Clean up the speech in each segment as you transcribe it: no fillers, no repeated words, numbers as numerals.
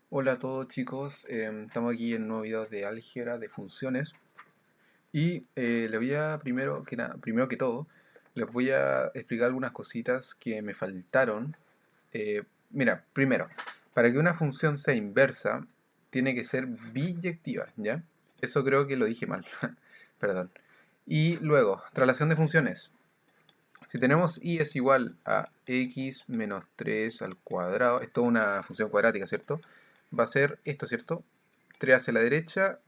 Hola a todos chicos, estamos aquí en un nuevo video de álgebra de funciones y le voy a primero que todo, les voy a explicar algunas cositas que me faltaron. Mira, primero, para que una función sea inversa, tiene que ser biyectiva, ¿ya? Eso creo que lo dije mal, perdón. Y luego, traslación de funciones. Si tenemos y es igual a x menos 3 al cuadrado, esto es una función cuadrática, ¿cierto? Va a ser esto, ¿cierto? 3 hacia la derecha,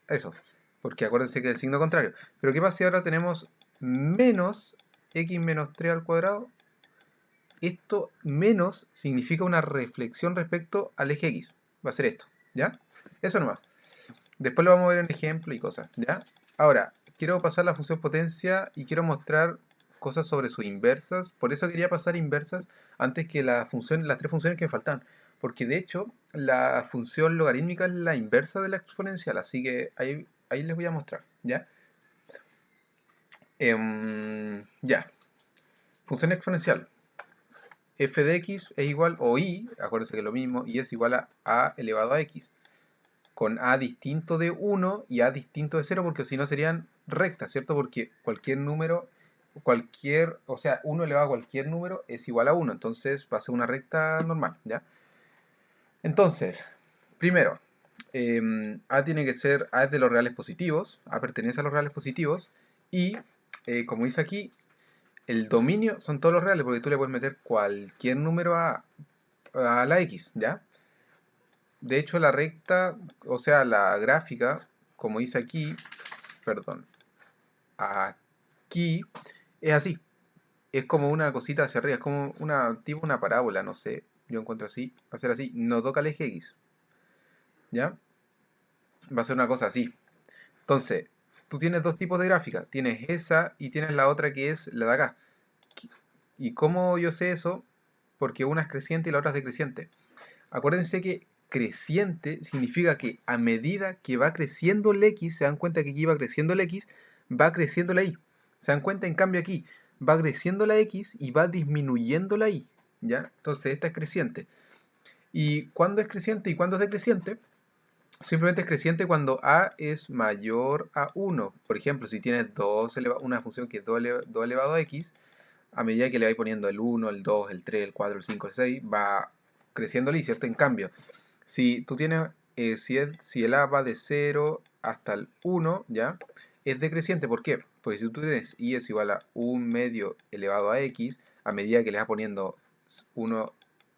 eso, porque acuérdense que es el signo contrario. Pero ¿qué pasa si ahora tenemos menos x menos 3 al cuadrado? Esto menos significa una reflexión respecto al eje x. Va a ser esto, ¿ya? Eso nomás. Después lo vamos a ver en ejemplo y cosas, ¿ya? Ahora, quiero pasar la función potencia y quiero mostrar cosas sobre sus inversas. Por eso quería pasar inversas antes que las tres funciones que me faltan. Porque de hecho, la función logarítmica es la inversa de la exponencial. Así que ahí les voy a mostrar, ¿ya? Ya. Función exponencial. F de x es igual, o y, acuérdense que es lo mismo, y es igual a elevado a x. Con a distinto de 1 y a distinto de 0, porque si no serían rectas, ¿cierto? Porque cualquier número, o sea, 1 elevado a cualquier número es igual a 1, entonces va a ser una recta normal, ¿ya? Entonces, primero, a es de los reales positivos, a pertenece a los reales positivos, y como dice aquí, el dominio son todos los reales, porque tú le puedes meter cualquier número a la x, ¿ya? De hecho, la recta, o sea, la gráfica, como dice aquí, perdón, aquí es así. Es como una cosita hacia arriba, es como tipo una parábola, no sé. Yo encuentro así, va a ser así, no toca el eje X, ¿ya? Va a ser una cosa así. Entonces, tú tienes dos tipos de gráfica, tienes esa y tienes la otra que es la de acá. ¿Y cómo yo sé eso? Porque una es creciente y la otra es decreciente. Acuérdense que creciente significa que a medida que va creciendo el x, se dan cuenta que aquí va creciendo el x, va creciendo la y. Se dan cuenta, en cambio aquí va creciendo la x y va disminuyendo la y. ¿Ya? Entonces esta es creciente. ¿Y cuándo es creciente y cuándo es decreciente? Simplemente es creciente cuando a es mayor a 1. Por ejemplo, si tienes una función que es 2 elevado a x, a medida que le vais poniendo el 1, el 2, el 3, el 4, el 5, el 6, va creciendo el y, ¿cierto? En cambio, si tú tienes, si el a va de 0 hasta el 1, ¿ya? Es decreciente. ¿Por qué? Porque si tú tienes y es igual a 1 medio elevado a x, a medida que le vas poniendo 1,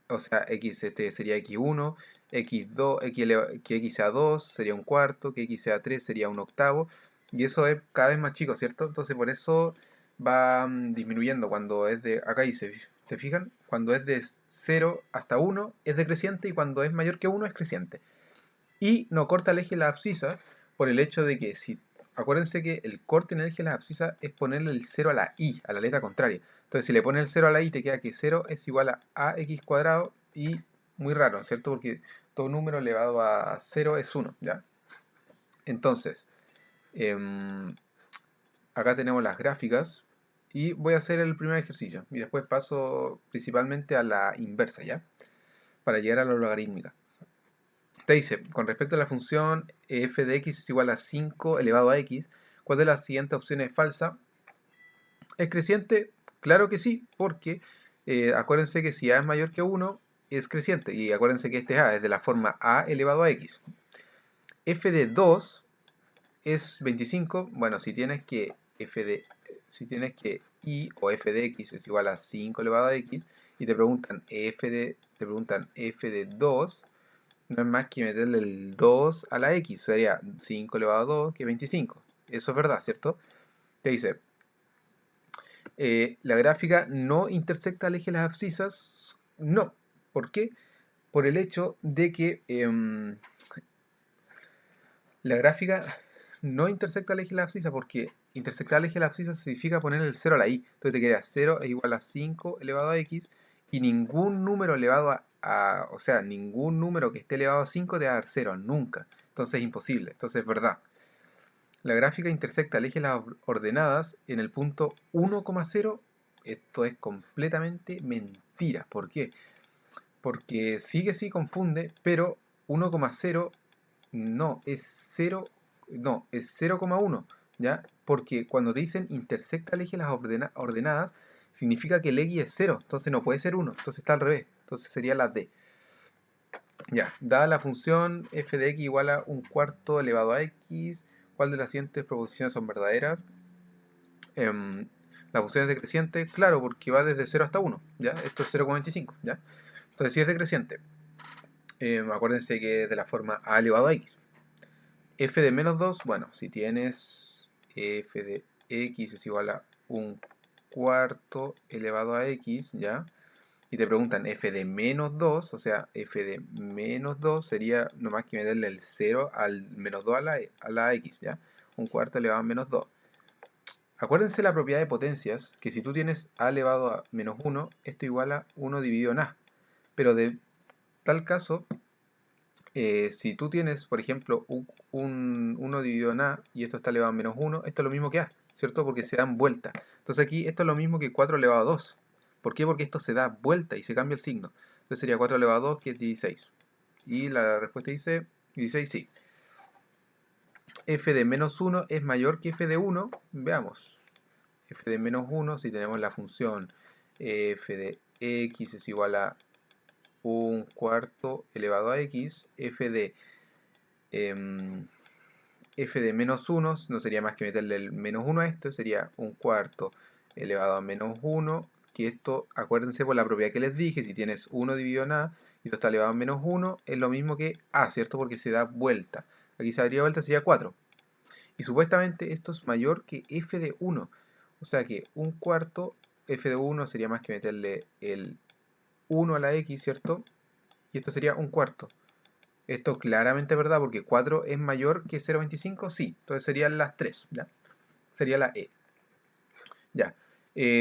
o sea, x este sería x1, x2, que x sea 2 sería un cuarto, que x sea 3 sería un octavo, y eso es cada vez más chico, ¿cierto? Entonces por eso va disminuyendo cuando es de, acá dice, ¿se fijan? Cuando es de 0 hasta 1 es decreciente y cuando es mayor que 1 es creciente. Y no corta el eje de la abscisa por el hecho de que si, acuérdense que el corte en el eje de la abscisa es ponerle el 0 a la y, a la letra contraria. Entonces si le pones el 0 a la y te queda que 0 es igual a ax cuadrado y muy raro, ¿cierto? Porque todo número elevado a 0 es 1, ¿ya? Entonces, eh, acá tenemos las gráficas y voy a hacer el primer ejercicio y después paso principalmente a la inversa, ¿ya? Para llegar a la logarítmica. Te dice, con respecto a la función f de x es igual a 5 elevado a x, ¿cuál de las siguientes opciones es falsa? ¿Es creciente? Claro que sí, porque acuérdense que si a es mayor que 1 es creciente y acuérdense que este a es de la forma a elevado a x. F de 2 es 25. Bueno, si tienes que y o f de x es igual a 5 elevado a x y te preguntan f de 2, no es más que meterle el 2 a la x, sería 5 elevado a 2 que 25. Eso es verdad, ¿cierto? Te dice, la gráfica no intersecta el eje de las abscisas. No. ¿Por qué? Por el hecho de que la gráfica no intersecta el eje de la abscisa, porque intersectar el eje de la abscisa significa poner el 0 a la y. Entonces te queda 0 es igual a 5 elevado a x y ningún número elevado o sea, ningún número que esté elevado a 5 te va a dar 0, nunca. Entonces es imposible. Entonces es verdad. La gráfica intersecta el eje de las ordenadas en el punto 1,0. Esto es completamente mentira. ¿Por qué? Porque sí que sí confunde, pero 1,0 no, es 0, no, es 0,1, ¿ya? Porque cuando te dicen intersecta el eje las ordenadas, significa que el x es 0, entonces no puede ser 1, entonces está al revés, entonces sería la d. Ya, dada la función f de x igual a 1/4 elevado a x, ¿cuál de las siguientes proposiciones son verdaderas? La función es decreciente, claro, porque va desde 0 hasta 1, ¿ya? Esto es 0,25, ¿ya? Entonces si es decreciente, acuérdense que es de la forma a elevado a x. F de menos 2, bueno, si tienes f de x es igual a 1/4 elevado a x, ¿ya? Y te preguntan f de menos 2, o sea, f de menos 2 sería nomás que meterle el 0 al menos 2 a la x, ¿ya? 1/4 elevado a menos 2. Acuérdense la propiedad de potencias, que si tú tienes a elevado a menos 1, esto igual a 1 dividido en a. Pero de tal caso, si tú tienes, por ejemplo, un 1 dividido en a y esto está elevado a menos 1, esto es lo mismo que a, ¿cierto? Porque se dan vuelta. Entonces aquí esto es lo mismo que 4 elevado a 2. ¿Por qué? Porque esto se da vuelta y se cambia el signo. Entonces sería 4 elevado a 2, que es 16. Y la respuesta dice 16, sí. F de menos 1 es mayor que f de 1. Veamos. F de menos 1, si tenemos la función f de x es igual a 1/4 elevado a x, f de menos 1 no sería más que meterle el menos 1 a esto, sería 1/4 elevado a menos 1, que esto, acuérdense por la propiedad que les dije, si tienes 1 dividido en a y esto está elevado a menos 1, es lo mismo que a, ¿cierto? Porque se da vuelta. Aquí se daría vuelta, sería 4. Y supuestamente esto es mayor que f de 1. O sea que 1/4 f de 1 sería más que meterle el 1 a la x, ¿cierto? Y esto sería 1/4. Esto claramente es verdad porque 4 es mayor que 0,25, sí. Entonces serían las 3, ¿ya? Sería la E. Ya.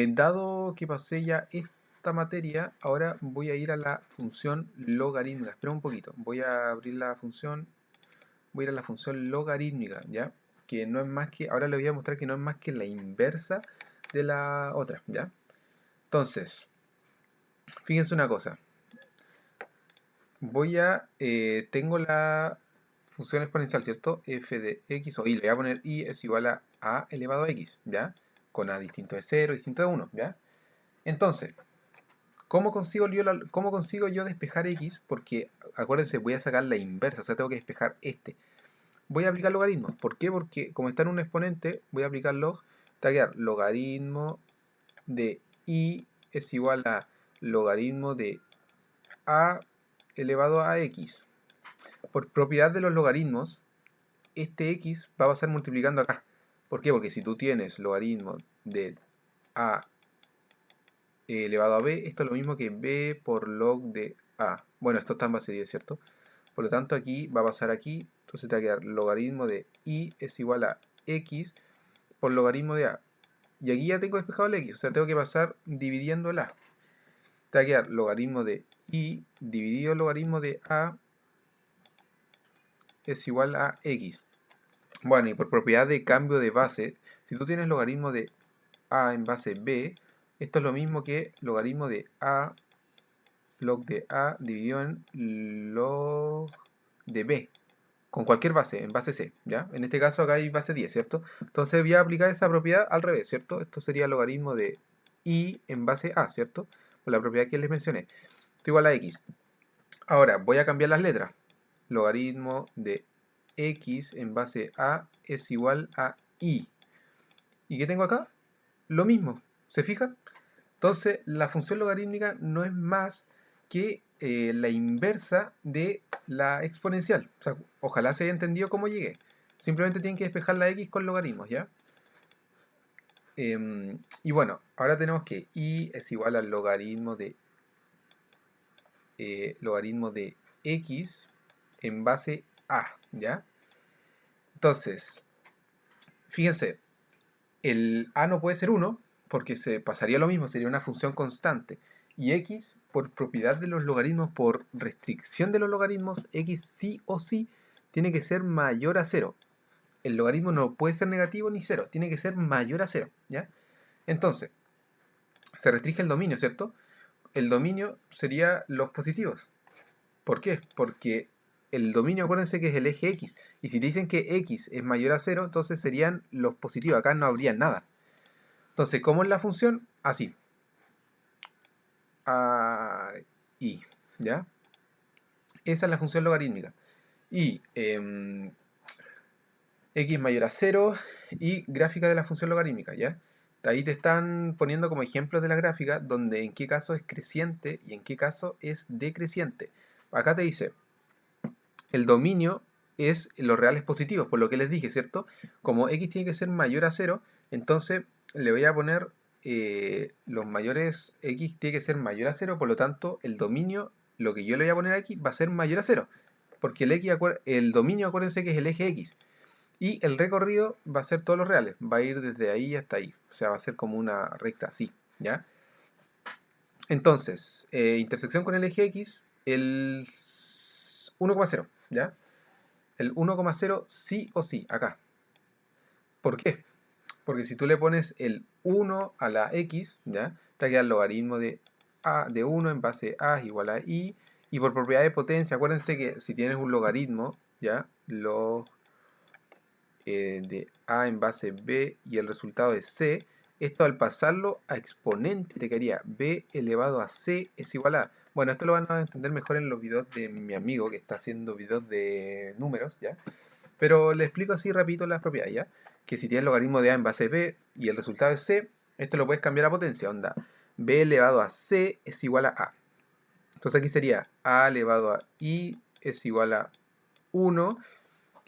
Dado que pasé ya esta materia, ahora voy a ir a la función logarítmica. Espera un poquito. Voy a abrir la función. Voy a ir a la función logarítmica, ¿ya? Que no es más que, ahora les voy a mostrar que no es más que la inversa de la otra, ¿ya? Entonces, fíjense una cosa. Tengo la función exponencial, ¿cierto? F de x, o y, le voy a poner y es igual a elevado a x, ¿ya? Con a distinto de 0, distinto de 1, ¿ya? Entonces, cómo consigo yo despejar x? Porque, acuérdense, voy a sacar la inversa, o sea, tengo que despejar este. Voy a aplicar logaritmos. ¿Por qué? Porque como está en un exponente, voy a aplicar log. Te va a quedar logaritmo de y es igual a logaritmo de a elevado a x. Por propiedad de los logaritmos, este x va a pasar multiplicando acá. ¿Por qué? Porque si tú tienes logaritmo de a elevado a b, esto es lo mismo que b por log de a. Bueno, esto está en base 10, ¿cierto? Por lo tanto, aquí va a pasar aquí. Entonces te va a quedar logaritmo de y es igual a x por logaritmo de a. Y aquí ya tengo despejado el x, o sea, tengo que pasar dividiendo el a. Te va a quedar logaritmo de y dividido logaritmo de a es igual a x. Bueno, y por propiedad de cambio de base, si tú tienes logaritmo de a en base b, esto es lo mismo que logaritmo de a log de a dividido en log de b, con cualquier base, en base c, ¿ya? En este caso acá hay base 10, ¿cierto? Entonces voy a aplicar esa propiedad al revés, ¿cierto? Esto sería logaritmo de y en base a, ¿cierto? Por la propiedad que les mencioné. Esto igual a x. Ahora, voy a cambiar las letras. Logaritmo de x en base a es igual a y. ¿Y qué tengo acá? Lo mismo, ¿se fijan? Entonces, la función logarítmica no es más que la inversa de la exponencial. O sea, ojalá se haya entendido cómo llegué. Simplemente tienen que despejar la x con logaritmos, ¿ya? Y bueno, ahora tenemos que y es igual al logaritmo de x en base a, ¿ya? Entonces, fíjense, el a no puede ser 1 porque se pasaría lo mismo, sería una función constante. Y x, por propiedad de los logaritmos, por restricción de los logaritmos, x sí o sí tiene que ser mayor a 0. El logaritmo no puede ser negativo ni 0, tiene que ser mayor a 0, ¿ya? Entonces, se restringe el dominio, ¿cierto? El dominio sería los positivos. ¿Por qué? Porque el dominio, acuérdense que es el eje X. Y si te dicen que X es mayor a 0, entonces serían los positivos. Acá no habría nada. Entonces, ¿cómo es la función? Así. Y, ¿ya? Esa es la función logarítmica. Y X mayor a 0 y gráfica de la función logarítmica, ¿ya? Ahí te están poniendo como ejemplos de la gráfica donde en qué caso es creciente y en qué caso es decreciente. Acá te dice, el dominio es los reales positivos, por lo que les dije, ¿cierto? Como X tiene que ser mayor a 0, entonces le voy a poner los mayores, X tiene que ser mayor a 0, por lo tanto el dominio, lo que yo le voy a poner aquí, va a ser mayor a 0, porque el dominio, acuérdense que es el eje X. Y el recorrido va a ser todos los reales, va a ir desde ahí hasta ahí, o sea, va a ser como una recta así, ¿ya? Entonces, intersección con el eje X, el 1,0, ¿ya? El 1,0 sí o sí, acá. ¿Por qué? Porque si tú le pones el 1 a la X, ¿ya? Te queda el logaritmo de A de 1 en base A es igual a I, y por propiedad de potencia, acuérdense que si tienes un logaritmo, ¿ya? De A en base B y el resultado es C, esto al pasarlo a exponente te quedaría B elevado a C es igual a... Bueno, esto lo van a entender mejor en los videos de mi amigo que está haciendo videos de números, ¿ya? Pero le explico así rapidito las propiedades, ¿ya? Que si tienes logaritmo de A en base B y el resultado es C, esto lo puedes cambiar a potencia, onda. B elevado a C es igual a A. Entonces aquí sería A elevado a I es igual a 1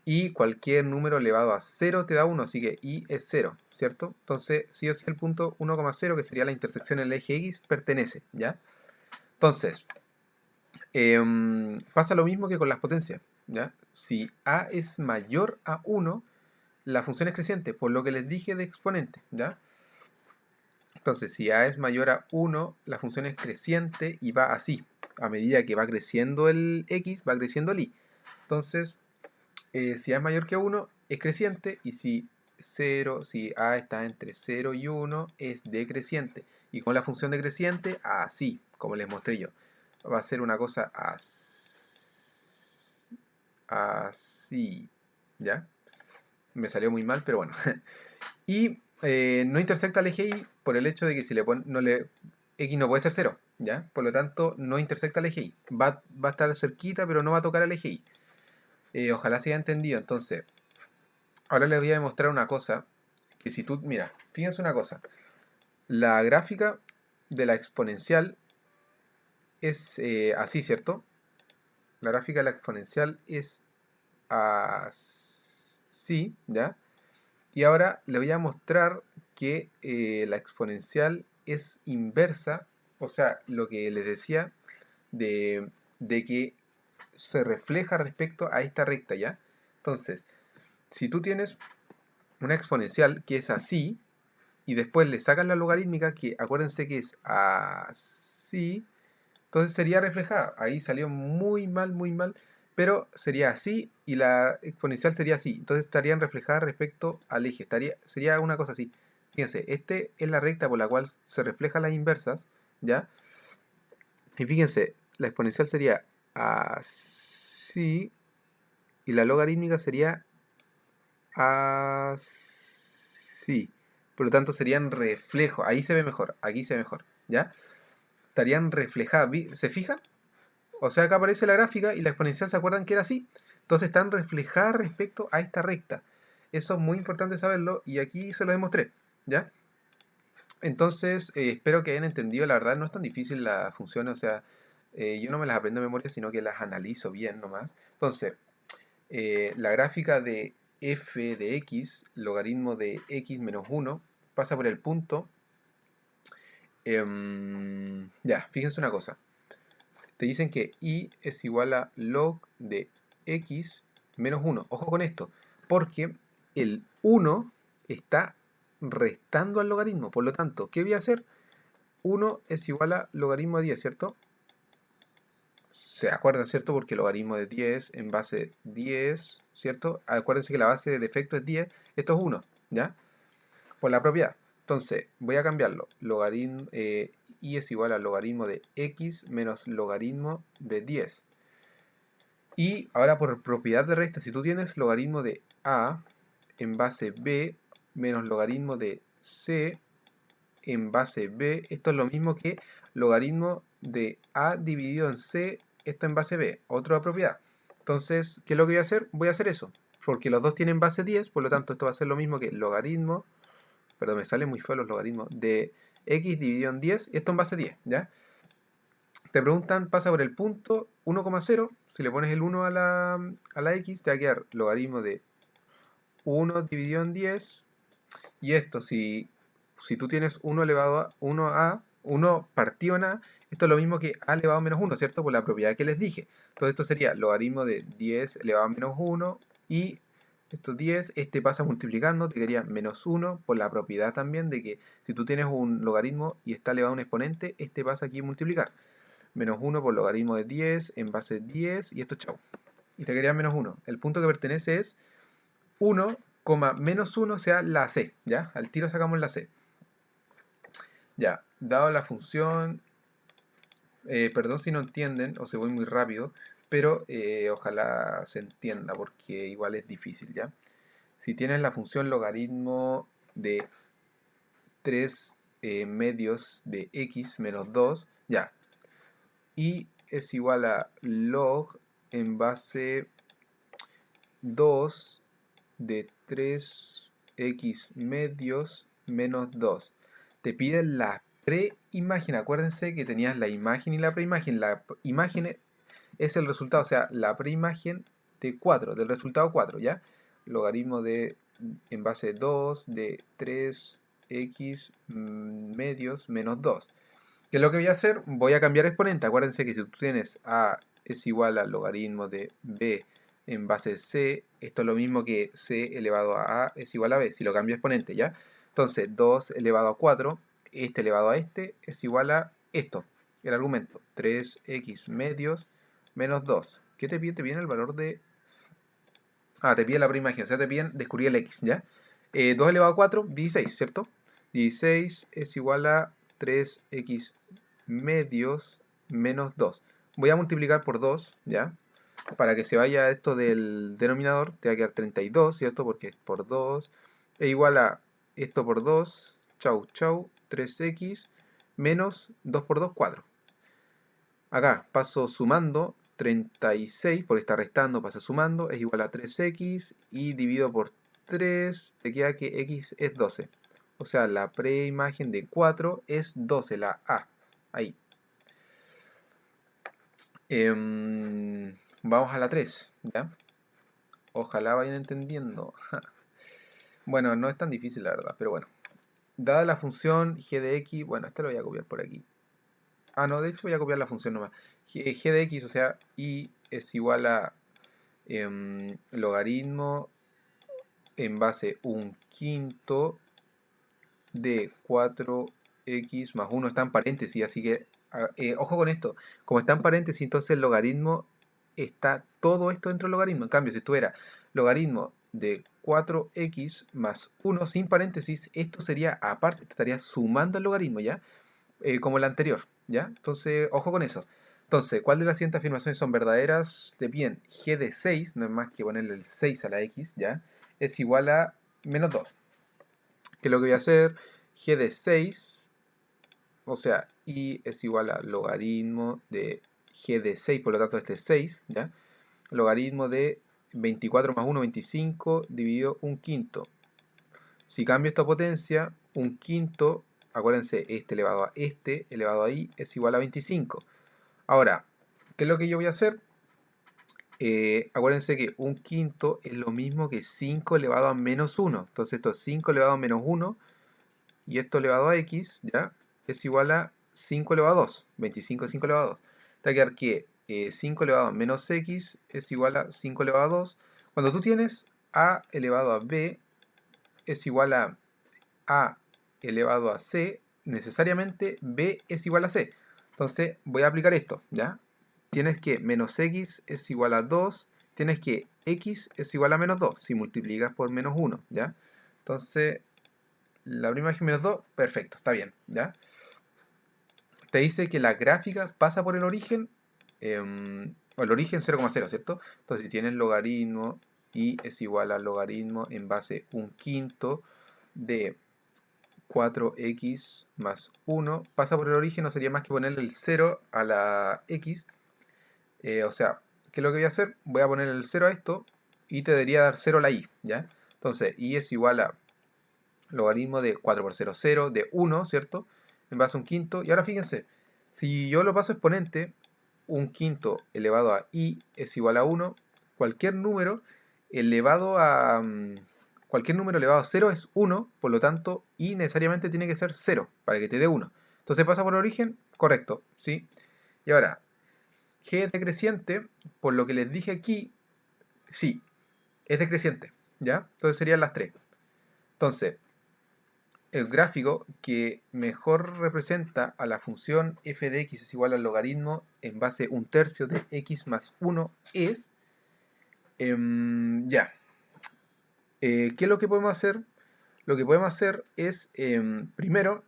y cualquier número elevado a 0 te da 1, así que I es 0, ¿cierto? Entonces, sí o sí el punto 1,0, que sería la intersección en el eje X, pertenece, ¿ya? Entonces, pasa lo mismo que con las potencias, ¿ya? Si A es mayor a 1, la función es creciente, por lo que les dije de exponente, ¿ya? Entonces, si A es mayor a 1, la función es creciente y va así. A medida que va creciendo el X, va creciendo el Y. Entonces, si A es mayor que 1, es creciente, y si A está entre 0 y 1, es decreciente. Y con la función decreciente, así, como les mostré yo. Va a ser una cosa así, ¿ya? Me salió muy mal, pero bueno. Y no intersecta al eje Y por el hecho de que si le ponen, X no puede ser 0, ¿ya? Por lo tanto, no intersecta al eje Y. Va a estar cerquita, pero no va a tocar al eje Y. Ojalá se haya entendido. Entonces, ahora les voy a demostrar una cosa, que si tú, mira, fíjense una cosa, la gráfica de la exponencial es así, ¿cierto? La gráfica de la exponencial es así, ¿ya? Y ahora le voy a mostrar que la exponencial es inversa, o sea, lo que les decía de que se refleja respecto a esta recta, ¿ya? Entonces, si tú tienes una exponencial que es así, y después le sacas la logarítmica, que acuérdense que es así, entonces sería reflejada. Ahí salió muy mal, pero sería así y la exponencial sería así. Entonces estarían reflejadas respecto al eje. Sería una cosa así. Fíjense, este es la recta por la cual se reflejan las inversas, ¿ya? Y fíjense, la exponencial sería así y la logarítmica sería así. Por lo tanto serían reflejos. Ahí se ve mejor, aquí se ve mejor, ¿ya? Estarían reflejadas. ¿Se fijan? O sea, acá aparece la gráfica y la exponencial, ¿se acuerdan que era así? Entonces están reflejadas respecto a esta recta. Eso es muy importante saberlo y aquí se lo demostré, ¿ya? Entonces, espero que hayan entendido. La verdad no es tan difícil la función, o sea, yo no me las aprendo de memoria, sino que las analizo bien nomás. Entonces, la gráfica de f de x, logaritmo de x menos 1, pasa por el punto. Ya, fíjense una cosa. Te dicen que y es igual a log de x menos 1. Ojo con esto, porque el 1 está restando al logaritmo. Por lo tanto, ¿qué voy a hacer? 1 es igual a logaritmo de 10, ¿cierto? Se acuerdan, ¿cierto? Porque el logaritmo de 10 en base 10, ¿cierto? Acuérdense que la base de defecto es 10. Esto es 1, ¿ya? Por la propiedad. Entonces, voy a cambiarlo. Logaritmo, y es igual a logaritmo de x menos logaritmo de 10. Y ahora por propiedad de resta, si tú tienes logaritmo de a en base b menos logaritmo de c en base b, esto es lo mismo que logaritmo de a dividido en c, esto en base b, otra propiedad. Entonces, ¿qué es lo que voy a hacer? Voy a hacer eso, porque los dos tienen base 10, por lo tanto esto va a ser lo mismo que logaritmo, perdón, me salen muy feos los logaritmos, de x dividido en 10, y esto en base 10, ¿ya? Te preguntan, pasa por el punto 1,0, si le pones el 1 a la x, te va a quedar logaritmo de 1 dividido en 10, y esto, si tú tienes 1 elevado a 1 partido en a, esto es lo mismo que a elevado a menos 1, ¿cierto? Por la propiedad que les dije. Entonces esto sería logaritmo de 10 elevado a menos 1, y estos 10, este pasa multiplicando, te quedaría menos 1, por la propiedad también de que si tú tienes un logaritmo y está elevado a un exponente, este pasa aquí a multiplicar. Menos 1 por logaritmo de 10 en base 10, y esto chau. Y te quedaría menos 1. El punto que pertenece es 1, menos 1, o sea, la c, ¿ya? Al tiro sacamos la c. Ya, dado la función, perdón si no entienden o se voy muy rápido, pero ojalá se entienda porque igual es difícil, ¿ya? Si tienes la función logaritmo de 3 medios de x menos 2, ya, y es igual a log en base 2 de 3x medios menos 2. Te piden la preimagen. Acuérdense que tenías la imagen y la preimagen. La imagen es el resultado, o sea, la preimagen de 4, del resultado 4, ¿ya? Logaritmo de en base 2 de 3x medios menos 2. ¿Qué es lo que voy a hacer? Voy a cambiar exponente. Acuérdense que si tú tienes a es igual al logaritmo de b en base c, esto es lo mismo que c elevado a es igual a b, si lo cambio exponente, ¿ya? Entonces, 2 elevado a 4, este elevado a este, es igual a esto, el argumento, 3x medios menos 2. ¿Qué te pide? Te viene el valor de... Ah, te pide la primera imagen, o sea, te piden descubrir el x, ¿ya? 2 elevado a 4, 16, ¿cierto? 16 es igual a 3x medios menos 2. Voy a multiplicar por 2, ¿ya? Para que se vaya esto del denominador, te va a quedar 32, ¿cierto? Porque es por 2. Es igual a esto por 2, chau, chau, 3x menos 2 por 2, 4. Acá paso sumando 36, porque está restando, pasa sumando, es igual a 3x y divido por 3, te queda que x es 12. O sea, la preimagen de 4 es 12, la A. Ahí. Vamos a la 3, ¿ya? Ojalá vayan entendiendo. Bueno, no es tan difícil la verdad, pero bueno. Dada la función g de x, bueno, esto lo voy a copiar por aquí. Ah, no, de hecho voy a copiar la función nomás. G de x, o sea, y es igual a logaritmo en base 1/5 de 4x más 1 está en paréntesis, así que ojo con esto. Como está en paréntesis, entonces el logaritmo está todo esto dentro del logaritmo. En cambio, si esto era logaritmo de 4x más 1 sin paréntesis, esto sería aparte, estaría sumando el logaritmo, ¿ya? Como el anterior, ¿ya? Entonces, ojo con eso. Entonces, ¿cuál de las siguientes afirmaciones son verdaderas? Te piden g de 6, no es más que ponerle el 6 a la x, ¿ya? Es igual a menos 2. ¿Qué es lo que voy a hacer? G de 6, o sea, y es igual a logaritmo de g de 6, por lo tanto este es 6, ¿ya? Logaritmo de 24 más 1, 25, dividido 1/5. Si cambio esta potencia, 1/5, acuérdense, este elevado a este, elevado a y, es igual a 25. Ahora, ¿qué es lo que yo voy a hacer? Acuérdense que 1/5 es lo mismo que 5 elevado a menos 1. Entonces esto es 5 elevado a menos 1 y esto elevado a x, ¿ya? Es igual a 5 elevado a 2. 25 es 5 elevado a 2. Te va a quedar que 5 elevado a menos x es igual a 5 elevado a 2. Cuando tú tienes a elevado a b es igual a elevado a c, necesariamente b es igual a c. Entonces voy a aplicar esto, ¿ya? Tienes que menos x es igual a 2, tienes que x es igual a menos 2, si multiplicas por menos 1, ¿ya? Entonces, la primera imagen menos 2, perfecto, está bien, ¿ya? Te dice que la gráfica pasa por el origen, o el origen 0,0, ¿cierto? Entonces, si tienes logaritmo y es igual a logaritmo en base 1/5 de 4x más 1, pasa por el origen, no sería más que ponerle el 0 a la x. O sea, ¿qué es lo que voy a hacer? Voy a poner el 0 a esto y te debería dar 0 a la y, ¿ya? Entonces, y es igual a logaritmo de 4 por 0, 0, de 1, ¿cierto? En base a 1/5. Y ahora fíjense, si yo lo paso a exponente, 1/5 elevado a i es igual a 1. Cualquier número elevado a... cualquier número elevado a 0 es 1, por lo tanto, i necesariamente tiene que ser 0 para que te dé 1. Entonces pasa por origen, correcto, ¿sí? Y ahora, g es decreciente, por lo que les dije aquí, sí, es decreciente, ¿ya? Entonces serían las 3. Entonces, el gráfico que mejor representa a la función f de x es igual al logaritmo en base 1/3 de x más 1 es... ya. ¿Qué es lo que podemos hacer? Lo que podemos hacer es, primero,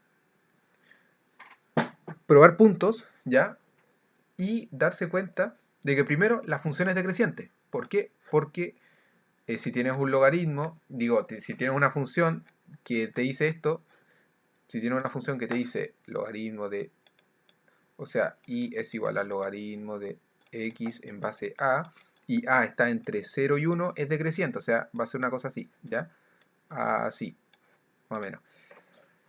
probar puntos, ¿ya? Y darse cuenta de que primero la función es decreciente. ¿Por qué? Porque si tienes un logaritmo, digo, si tienes una función que te dice esto, si tienes una función que te dice logaritmo de, o sea, y es igual al logaritmo de x en base a, y a está entre 0 y 1, es decreciente, o sea, va a ser una cosa así, ¿ya? Así, más o menos.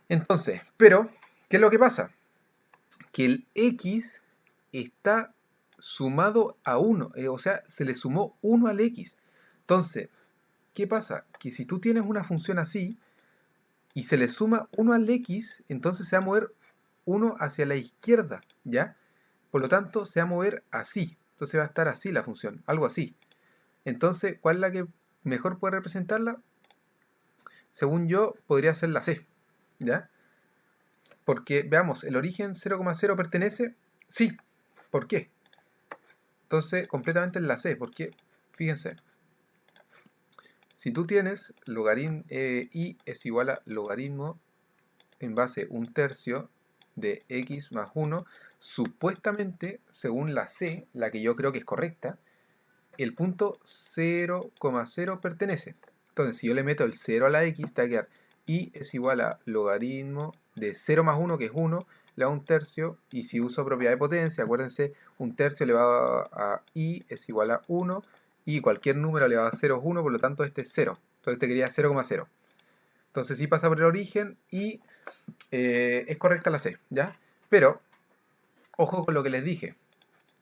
Entonces, pero, ¿qué es lo que pasa? Que el x está sumado a 1, o sea, se le sumó 1 al x. Entonces, ¿qué pasa? Que si tú tienes una función así y se le suma 1 al x, entonces se va a mover 1 hacia la izquierda, ¿ya? Por lo tanto, se va a mover así. Entonces va a estar así la función, algo así. Entonces, ¿cuál es la que mejor puede representarla? Según yo, podría ser la C, ¿ya? Porque, veamos, el origen 0,0 pertenece, sí. ¿Por qué? Entonces, completamente en la C, porque, fíjense, si tú tienes logaritmo, y es igual a logaritmo en base 1/3 de x más 1, supuestamente, según la C, la que yo creo que es correcta, el punto 0,0 pertenece. Entonces, si yo le meto el 0 a la x, te va a quedar y es igual a logaritmo de 0 más 1, que es 1, le da 1/3, y si uso propiedad de potencia, acuérdense, 1/3 elevado a i es igual a 1, y cualquier número elevado a 0 es 1, por lo tanto este es 0. Entonces este quería 0,0. Entonces sí pasa por el origen y es correcta la C, ¿ya? Pero, ojo con lo que les dije.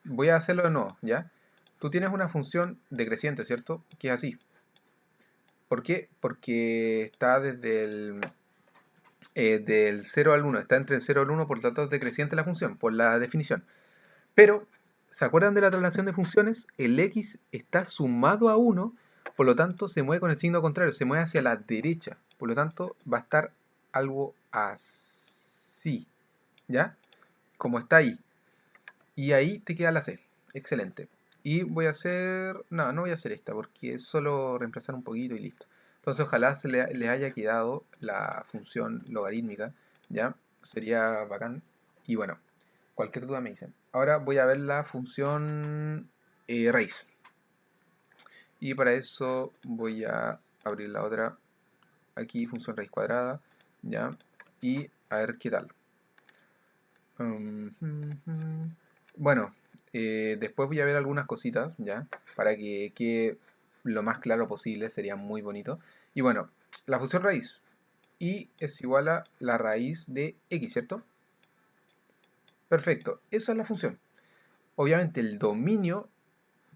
Voy a hacerlo de nuevo, ¿ya? Tú tienes una función decreciente, ¿cierto? Que es así. ¿Por qué? Porque está desde del 0 al 1, está entre el 0 al 1, por lo tanto es decreciente la función, por la definición. Pero, ¿se acuerdan de la traslación de funciones? El x está sumado a 1, por lo tanto se mueve con el signo contrario, se mueve hacia la derecha. Por lo tanto, va a estar algo así, ¿ya? Como está ahí. Y ahí te queda la C. Excelente. Y voy a hacer... No, no voy a hacer esta porque es solo reemplazar un poquito y listo. Entonces ojalá les haya quedado la función logarítmica, ¿ya? Sería bacán. Y bueno, cualquier duda me dicen. Ahora voy a ver la función raíz. Y para eso voy a abrir la otra. Aquí, función raíz cuadrada, ¿ya? Y a ver qué tal. Bueno, después voy a ver algunas cositas, ¿ya? Para que quede lo más claro posible, sería muy bonito. Y bueno, la función raíz. Y es igual a la raíz de x, ¿cierto? Perfecto, esa es la función. Obviamente el dominio,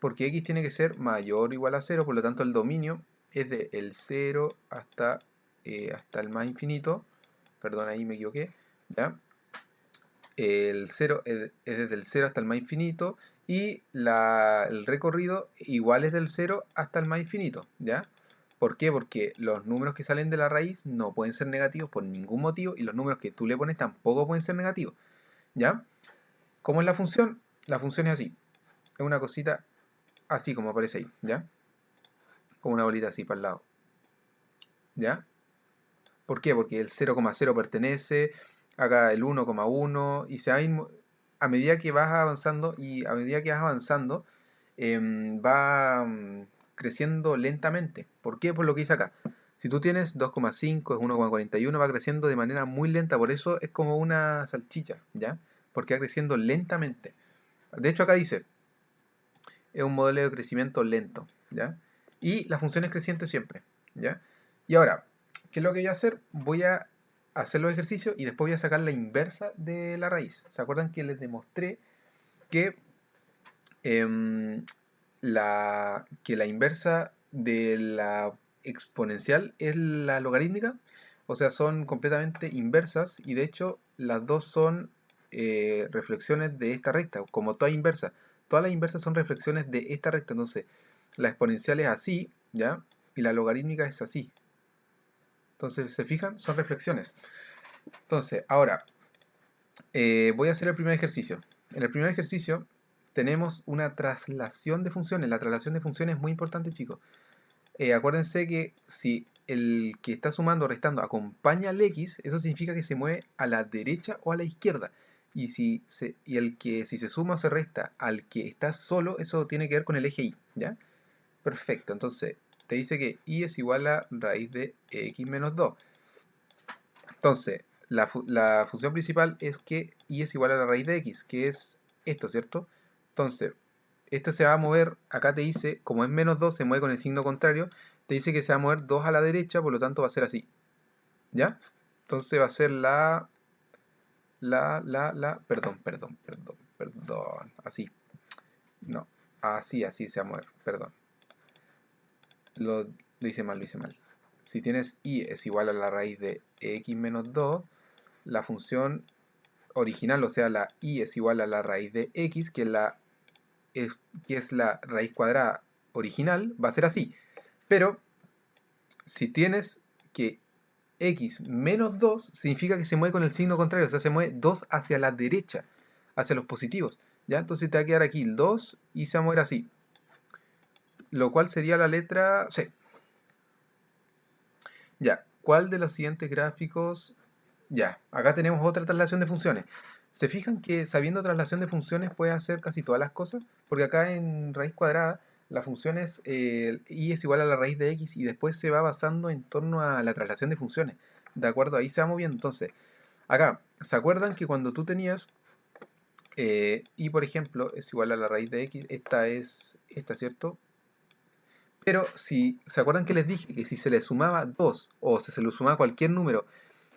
porque x tiene que ser mayor o igual a 0, por lo tanto el dominio es de el 0 hasta el más infinito. Perdón, ahí me equivoqué, ¿ya? El 0 es desde el 0 hasta el más infinito y el recorrido igual es del 0 hasta el más infinito, ¿ya? ¿Por qué? Porque los números que salen de la raíz no pueden ser negativos por ningún motivo y los números que tú le pones tampoco pueden ser negativos, ¿ya? ¿Cómo es la función? La función es así, es una cosita así como aparece ahí, ¿ya? Como una bolita así para el lado, ¿ya? ¿Por qué? Porque el 0,0 pertenece, acá el 1,1 y se va a, a medida que vas avanzando va creciendo lentamente. ¿Por qué? Por lo que dice acá. Si tú tienes 2,5 es 1,41, va creciendo de manera muy lenta, por eso es como una salchicha, ¿ya? Porque va creciendo lentamente. De hecho acá dice, es un modelo de crecimiento lento, ¿ya? Y la función es creciente siempre, ¿ya? Y ahora, ¿qué es lo que voy a hacer? Voy a hacer los ejercicios y después voy a sacar la inversa de la raíz. ¿Se acuerdan que les demostré que, em, que la inversa de la exponencial es la logarítmica? O sea, son completamente inversas y de hecho las dos son reflexiones de esta recta, como toda inversa. Todas las inversas son reflexiones de esta recta, entonces la exponencial es así, ¿ya? Y la logarítmica es así. Entonces, ¿se fijan? Son reflexiones. Entonces, ahora, voy a hacer el primer ejercicio. En el primer ejercicio tenemos una traslación de funciones. La traslación de funciones es muy importante, chicos. Acuérdense que si el que está sumando o restando acompaña al X, eso significa que se mueve a la derecha o a la izquierda. Si se suma o se resta al que está solo, eso tiene que ver con el eje Y, ¿ya? Perfecto, entonces te dice que Y es igual a raíz de X menos 2. Entonces, la función principal es que Y es igual a la raíz de X, que es esto, ¿cierto? Entonces, esto se va a mover, acá te dice, como es menos 2, se mueve con el signo contrario, te dice que se va a mover 2 a la derecha, por lo tanto va a ser así, ¿ya? Entonces va a ser perdón, así, no, así se va a mover, perdón, lo hice mal, lo hice mal. Si tienes Y es igual a la raíz de X menos 2, la función original, o sea, la Y es igual a la raíz de X, que es la raíz cuadrada original, va a ser así. Pero si tienes que X menos 2 significa que se mueve con el signo contrario, o sea, se mueve 2 hacia la derecha, hacia los positivos. ¿Ya? Entonces te va a quedar aquí el 2 y se va a mover así, lo cual sería la letra C. Ya, ¿cuál de los siguientes gráficos? Ya, acá tenemos otra traslación de funciones. ¿Se fijan que sabiendo traslación de funciones puedes hacer casi todas las cosas? Porque acá en raíz cuadrada la función es y es igual a la raíz de x y después se va basando en torno a la traslación de funciones. ¿De acuerdo? Ahí se va moviendo. Entonces, acá, ¿se acuerdan que cuando tú tenías y por ejemplo es igual a la raíz de x, esta, ¿cierto? Pero si se acuerdan que les dije que si se le sumaba 2 o si se le sumaba cualquier número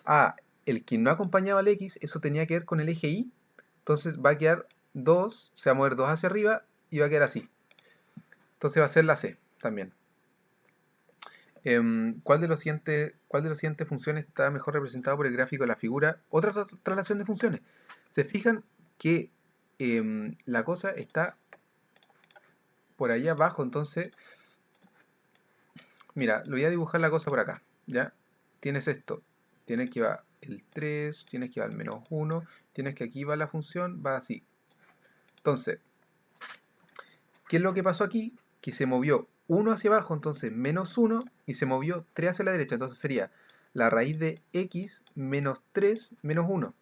a el que no acompañaba al X, eso tenía que ver con el eje Y. Entonces va a quedar 2, se va a mover 2 hacia arriba y va a quedar así. Entonces va a ser la C también. ¿Cuál de los siguientes funciones está mejor representado por el gráfico de la figura? Otra traslación de funciones. Se fijan que la cosa está por allá abajo, entonces, mira, lo voy a dibujar la cosa por acá, ¿ya? Tienes esto, tienes que va el 3, tienes que va el menos 1, tienes que aquí va la función, va así. Entonces, ¿qué es lo que pasó aquí? Que se movió 1 hacia abajo, entonces menos 1, y se movió 3 hacia la derecha, entonces sería la raíz de x menos 3 menos 1.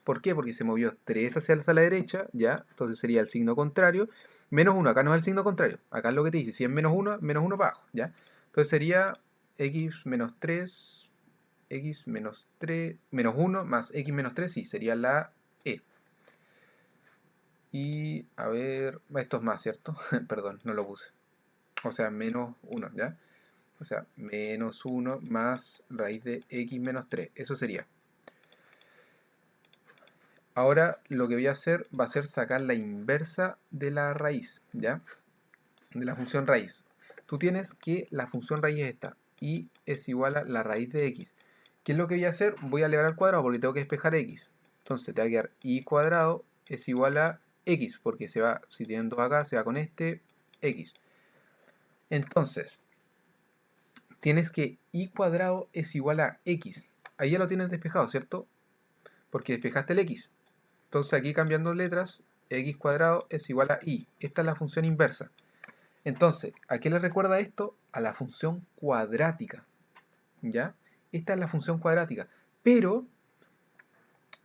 ¿Por qué? Porque se movió 3 hacia la derecha, ¿ya? Entonces sería el signo contrario. Menos 1, acá no es el signo contrario. Acá es lo que te dice. Si es menos 1 para abajo, ¿ya? Entonces sería x menos 3, x menos 3, menos 1 más x menos 3, sí, sería la E. Y, a ver, esto es más, ¿cierto? Perdón, no lo puse. O sea, menos 1, ¿ya? O sea, menos 1 más raíz de x menos 3. Eso sería. Ahora lo que voy a hacer va a ser sacar la inversa de la raíz, ¿ya? De la función raíz. Tú tienes que la función raíz es esta, y es igual a la raíz de x. ¿Qué es lo que voy a hacer? Voy a elevar al cuadrado porque tengo que despejar x. Entonces te va a quedar y cuadrado es igual a x, porque se va, si tienen 2 acá, se va con este x. Entonces, tienes que y cuadrado es igual a x. Ahí ya lo tienes despejado, ¿cierto? Porque despejaste el x. Entonces aquí cambiando letras, x cuadrado es igual a y. Esta es la función inversa. Entonces, ¿a qué le recuerda esto? A la función cuadrática. ¿Ya? Esta es la función cuadrática. Pero,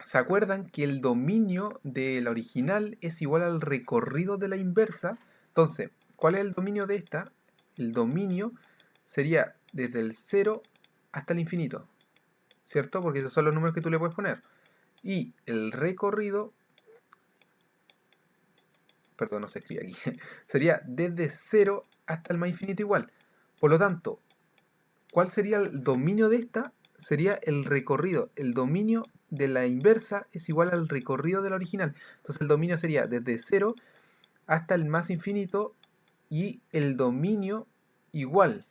¿se acuerdan que el dominio de la original es igual al recorrido de la inversa? Entonces, ¿cuál es el dominio de esta? El dominio sería desde el 0 hasta el infinito, ¿cierto? Porque esos son los números que tú le puedes poner. Y el recorrido, perdón, no se escribe aquí, sería desde 0 hasta el más infinito igual. Por lo tanto, ¿cuál sería el dominio de esta? Sería el recorrido. El dominio de la inversa es igual al recorrido de la original. Entonces el dominio sería desde 0 hasta el más infinito y el dominio igual.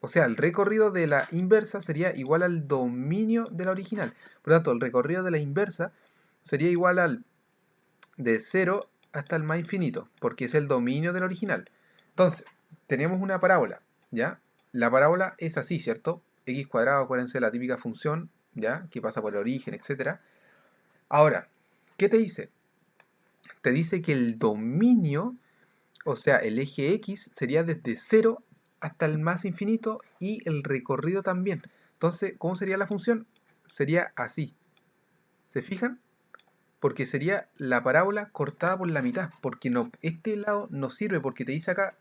O sea, el recorrido de la inversa sería igual al dominio de la original. Por lo tanto, el recorrido de la inversa sería igual al de 0 hasta el más infinito, porque es el dominio del original. Entonces, tenemos una parábola, ¿ya? La parábola es así, ¿cierto? X cuadrado, acuérdense, la típica función, ¿ya? Que pasa por el origen, etc. Ahora, ¿qué te dice? Te dice que el dominio, o sea, el eje X, sería desde 0 hasta el más infinito y el recorrido también. Entonces, ¿cómo sería la función? Sería así. ¿Se fijan? Porque sería la parábola cortada por la mitad, porque no, este lado no sirve porque te dice acá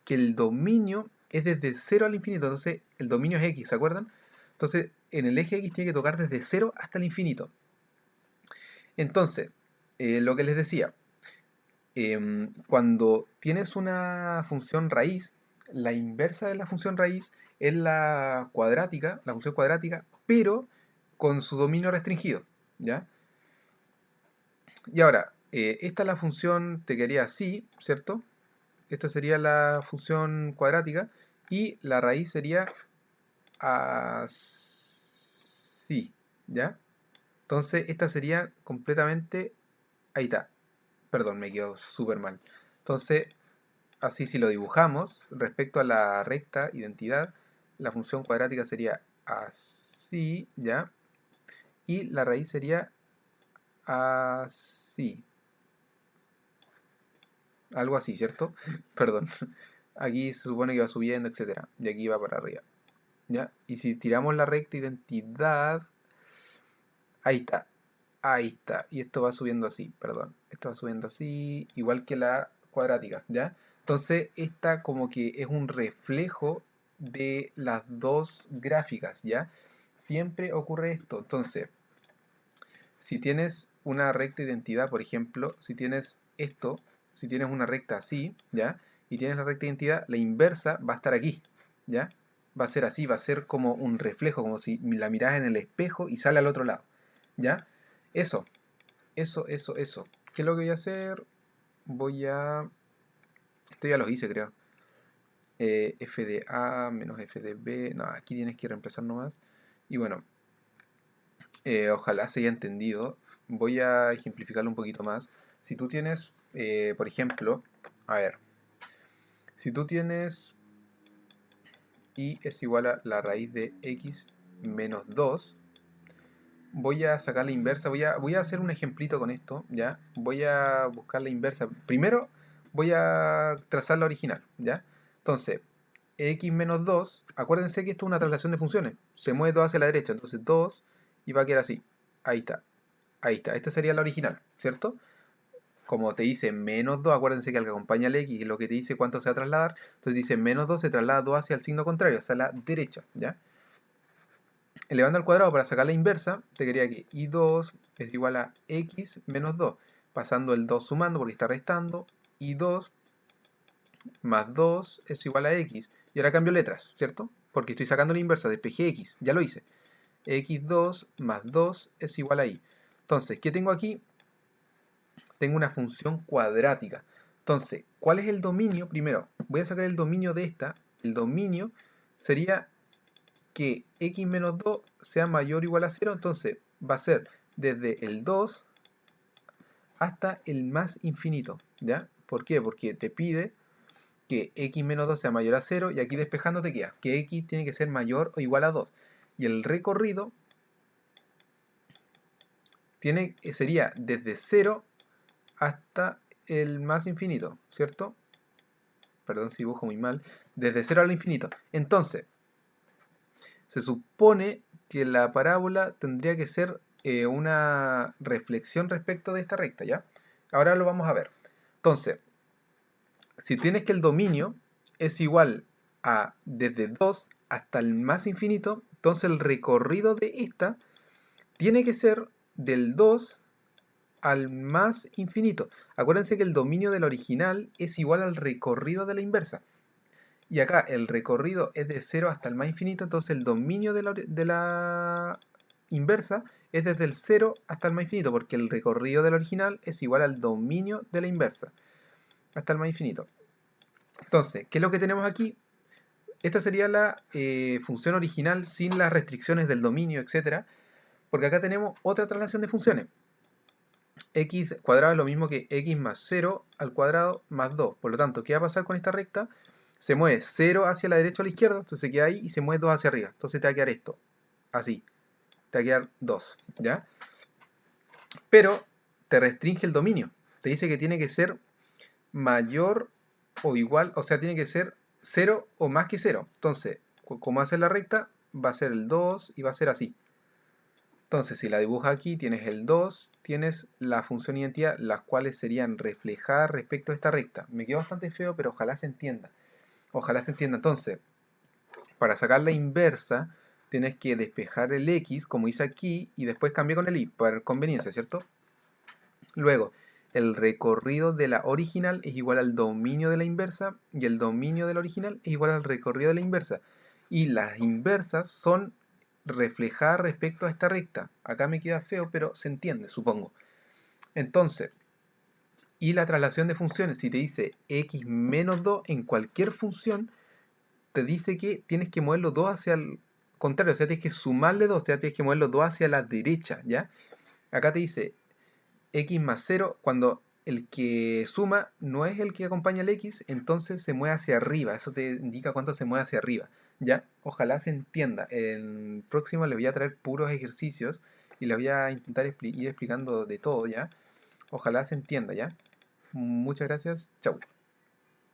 que el dominio es desde 0 al infinito, entonces el dominio es x, ¿se acuerdan? Entonces en el eje x tiene que tocar desde 0 hasta el infinito. Entonces, lo que les decía, cuando tienes una función raíz, la inversa de la función raíz es la cuadrática, la función cuadrática, pero con su dominio restringido, ¿ya? Y ahora, esta es la función, te quedaría así, ¿cierto? Esta sería la función cuadrática y la raíz sería así, ¿ya? Entonces, esta sería completamente, ahí está, perdón, me quedó súper mal. Entonces, así si lo dibujamos, respecto a la recta identidad, la función cuadrática sería así, ¿ya? Y la raíz sería así. Algo así, ¿cierto? Perdón. Aquí se supone que va subiendo, etcétera. Y aquí va para arriba. ¿Ya? Y si tiramos la recta identidad, ahí está. Ahí está. Y esto va subiendo así, perdón. Esto va subiendo así, igual que la cuadrática, ¿ya? Entonces, esta como que es un reflejo de las dos gráficas, ¿ya? Siempre ocurre esto. Entonces, si tienes una recta identidad, por ejemplo, si tienes esto, si tienes una recta así, ¿ya? Y tienes la recta identidad, la inversa va a estar aquí, ¿ya? Va a ser así, va a ser como un reflejo, como si la miras en el espejo y sale al otro lado, ¿ya? Eso, eso. ¿Qué es lo que voy a hacer? Voy a... Esto ya lo hice, creo. F de A menos F de B. No, aquí tienes que reemplazar nomás. Y bueno, ojalá se haya entendido. Voy a ejemplificarlo un poquito más. Si tú tienes, por ejemplo, a ver, si tú tienes y es igual a la raíz de x menos 2, voy a sacar la inversa, voy a hacer un ejemplito con esto, ¿ya? Voy a buscar la inversa. Primero voy a trazar la original, ¿ya? Entonces, x menos 2, acuérdense que esto es una traslación de funciones, se mueve 2 hacia la derecha, entonces 2 y va a quedar así, ahí está. Ahí está, esta sería la original, ¿cierto? Como te dice menos 2, acuérdense que al que acompaña el x es lo que te dice cuánto se va a trasladar, entonces dice menos 2 se traslada 2 hacia el signo contrario, o sea, la derecha, ¿ya? Elevando al cuadrado para sacar la inversa, te quedaría que i2 es igual a x menos 2, pasando el 2 sumando porque está restando, i2 más 2 es igual a x, y ahora cambio letras, ¿cierto? Porque estoy sacando la inversa, despejé x, ya lo hice, x2 más 2 es igual a y. Entonces, ¿qué tengo aquí? Tengo una función cuadrática. Entonces, ¿cuál es el dominio? Primero, voy a sacar el dominio de esta. El dominio sería que x menos 2 sea mayor o igual a 0. Entonces, va a ser desde el 2 hasta el más infinito. ¿Ya? ¿Por qué? Porque te pide que x menos 2 sea mayor a 0 y aquí despejando te queda que x tiene que ser mayor o igual a 2. Y el recorrido sería desde 0 hasta el más infinito, ¿cierto? Perdón si dibujo muy mal, desde 0 al infinito. Entonces, se supone que la parábola tendría que ser una reflexión respecto de esta recta, ¿ya? Ahora lo vamos a ver. Entonces, si tienes que el dominio es igual a desde 2 hasta el más infinito, entonces el recorrido de esta tiene que ser del 2 al más infinito. Acuérdense que el dominio de la original es igual al recorrido de la inversa. Y acá el recorrido es de 0 hasta el más infinito, entonces el dominio de la inversa es desde el 0 hasta el más infinito, porque el recorrido del original es igual al dominio de la inversa, hasta el más infinito. Entonces, ¿qué es lo que tenemos aquí? Esta sería la función original sin las restricciones del dominio, etc. Porque acá tenemos otra traslación de funciones. X cuadrado es lo mismo que x más 0 al cuadrado más 2. Por lo tanto, ¿qué va a pasar con esta recta? Se mueve 0 hacia la derecha o a la izquierda, entonces se queda ahí, y se mueve 2 hacia arriba. Entonces te va a quedar esto, así. Te va a quedar 2, ¿ya? Pero te restringe el dominio. Te dice que tiene que ser mayor o igual, o sea, tiene que ser 0 o más que 0. Entonces, como hace la recta, va a ser el 2 y va a ser así. Entonces, si la dibujas aquí, tienes el 2, tienes la función identidad, las cuales serían reflejadas respecto a esta recta. Me quedó bastante feo, pero ojalá se entienda. Ojalá se entienda. Entonces, para sacar la inversa, tienes que despejar el x, como hice aquí, y después cambiar con el y, para conveniencia, ¿cierto? Luego, el recorrido de la original es igual al dominio de la inversa, y el dominio de la original es igual al recorrido de la inversa. Y las inversas son reflejadas respecto a esta recta. Acá me queda feo, pero se entiende, supongo. Entonces, y la traslación de funciones, si te dice x menos 2 en cualquier función, te dice que tienes que mover los 2 hacia el contrario, o sea, tienes que sumarle 2, o sea, tienes que mover los 2 hacia la derecha, ¿ya? Acá te dice x más 0, cuando el que suma no es el que acompaña al x, entonces se mueve hacia arriba, eso te indica cuánto se mueve hacia arriba, ¿ya? Ojalá se entienda. En próximo les voy a traer puros ejercicios y les voy a intentar ir explicando de todo, ¿ya? Ojalá se entienda, ¿ya? Muchas gracias, chau.